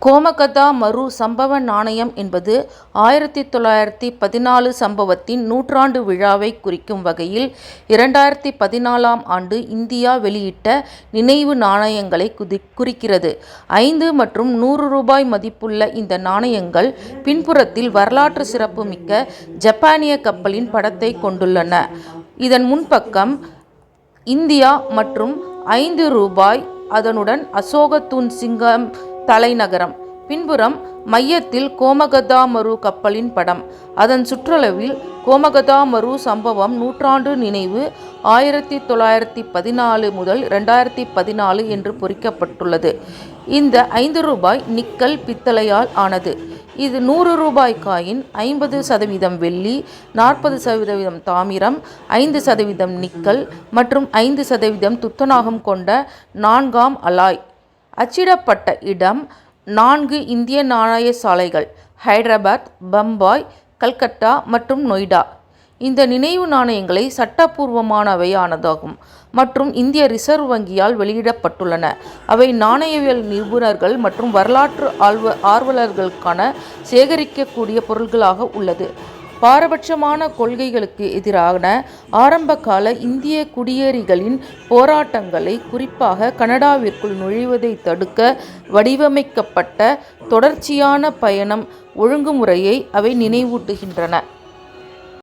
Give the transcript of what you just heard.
கோமகதா மரு சம்பவ நாணயம் என்பது 1914 சம்பவத்தின் நூற்றாண்டு விழாவை குறிக்கும் வகையில் 2014ஆம் ஆண்டு இந்தியா வெளியிட்ட நினைவு நாணயங்களை குறிக்கிறது. 5 மற்றும் 100 ரூபாய் மதிப்புள்ள இந்த நாணயங்கள் பின்புறத்தில் வரலாற்று சிறப்புமிக்க ஜப்பானிய கப்பலின் படத்தை கொண்டுள்ளன. இதன் முன்பக்கம் இந்தியா மற்றும் 5 ரூபாய், அதனுடன் அசோக தூண் சிங்கம் தலைநகரம், பின்புறம் மையத்தில் கோமகதா மரு கப்பலின் படம். அதன் சுற்றளவில் கோமகதா மரு சம்பவம் நூற்றாண்டு நினைவு 1914 முதல் 2014 என்று பொறிக்கப்பட்டுள்ளது. இந்த 5 ரூபாய் நிக்கல் பித்தளையால் ஆனது. இது 100 ரூபாய் காயின் 50% வெள்ளி, 40% தாமிரம், 5% நிக்கல் மற்றும் 5% துத்தநாகம் கொண்ட 4ஆம் அலாய். அச்சிடப்பட்ட இடம் 4 இந்திய நாணய சாலைகள்: ஹைதராபாத், பம்பாய், கல்கத்தா மற்றும் நொய்டா. இந்த நினைவு நாணயங்களை சட்டபூர்வமானவையானதாகும் மற்றும் இந்திய ரிசர்வ் வங்கியால் வெளியிடப்பட்டுள்ளன. அவை நாணயவியல் நிபுணர்கள் மற்றும் வரலாற்று ஆர்வலர்களுக்கான சேகரிக்கக்கூடிய பொருட்களாக உள்ளது. பாரபட்சமான கொள்கைகளுக்கு எதிரான ஆரம்பகால இந்திய குடியேறிகளின் போராட்டங்களை, குறிப்பாக கனடாவிற்குள் நுழைவதை தடுக்க வடிவமைக்கப்பட்ட தொடர்ச்சியான பயணம் ஒழுங்குமுறையை அவை நினைவூட்டுகின்றன.